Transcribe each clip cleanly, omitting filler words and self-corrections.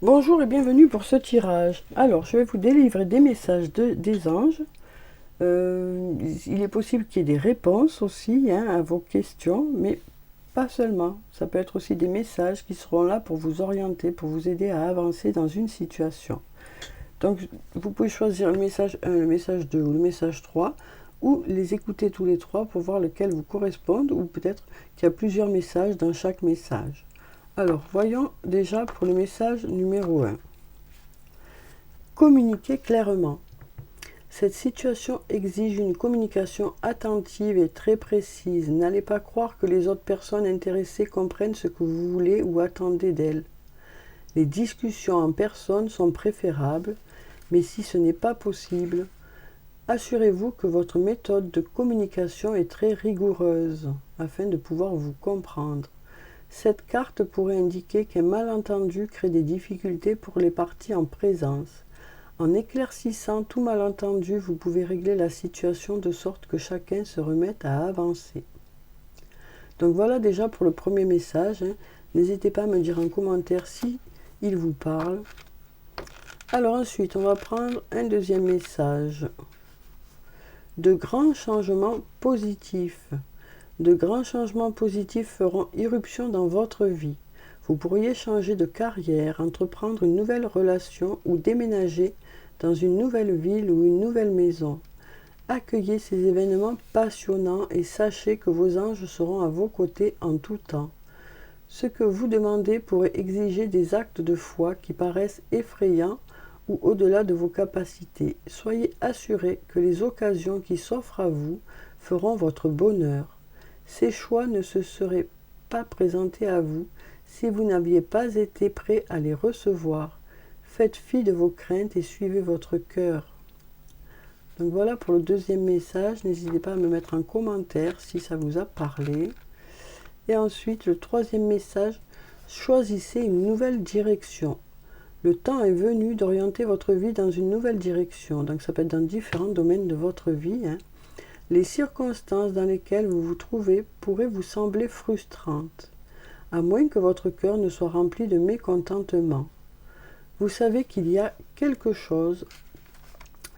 Bonjour et bienvenue pour ce tirage. Alors, je vais vous délivrer des messages des anges. Il est possible qu'il y ait des réponses aussi à vos questions, mais pas seulement. Ça peut être aussi des messages qui seront là pour vous orienter, pour vous aider à avancer dans une situation. Donc, vous pouvez choisir le message 1, le message 2 ou le message 3, ou les écouter tous les trois pour voir lequel vous correspond, ou peut-être qu'il y a plusieurs messages dans chaque message. Alors, voyons déjà pour le message numéro 1. Communiquez clairement. Cette situation exige une communication attentive et très précise. N'allez pas croire que les autres personnes intéressées comprennent ce que vous voulez ou attendez d'elles. Les discussions en personne sont préférables, mais si ce n'est pas possible, assurez-vous que votre méthode de communication est très rigoureuse afin de pouvoir vous comprendre. Cette carte pourrait indiquer qu'un malentendu crée des difficultés pour les parties en présence. En éclaircissant tout malentendu, vous pouvez régler la situation de sorte que chacun se remette à avancer. Donc voilà déjà pour le premier message. N'hésitez pas à me dire en commentaire si il vous parle. Alors ensuite, on va prendre un deuxième message. De grands changements positifs. De grands changements positifs feront irruption dans votre vie. Vous pourriez changer de carrière, entreprendre une nouvelle relation ou déménager dans une nouvelle ville ou une nouvelle maison. Accueillez ces événements passionnants et sachez que vos anges seront à vos côtés en tout temps. Ce que vous demandez pourrait exiger des actes de foi qui paraissent effrayants ou au-delà de vos capacités. Soyez assurés que les occasions qui s'offrent à vous feront votre bonheur. Ces choix ne se seraient pas présentés à vous si vous n'aviez pas été prêt à les recevoir. Faites fi de vos craintes et suivez votre cœur. Donc voilà pour le deuxième message. N'hésitez pas à me mettre en commentaire si ça vous a parlé. Et ensuite, le troisième message, choisissez une nouvelle direction. Le temps est venu d'orienter votre vie dans une nouvelle direction. Donc ça peut être dans différents domaines de votre vie. Les circonstances dans lesquelles vous vous trouvez pourraient vous sembler frustrantes, à moins que votre cœur ne soit rempli de mécontentement. Vous savez qu'il y a quelque chose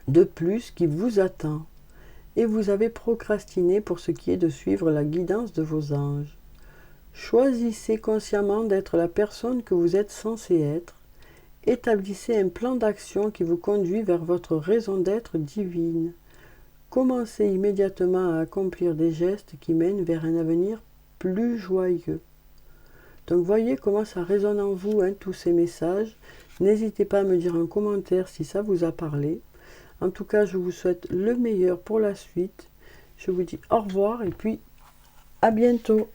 de plus qui vous attend, et vous avez procrastiné pour ce qui est de suivre la guidance de vos anges. Choisissez consciemment d'être la personne que vous êtes censé être. Établissez un plan d'action qui vous conduit vers votre raison d'être divine. Commencez immédiatement à accomplir des gestes qui mènent vers un avenir plus joyeux. Donc voyez comment ça résonne en vous, tous ces messages. N'hésitez pas à me dire en commentaire si ça vous a parlé. En tout cas, je vous souhaite le meilleur pour la suite. Je vous dis au revoir et puis à bientôt.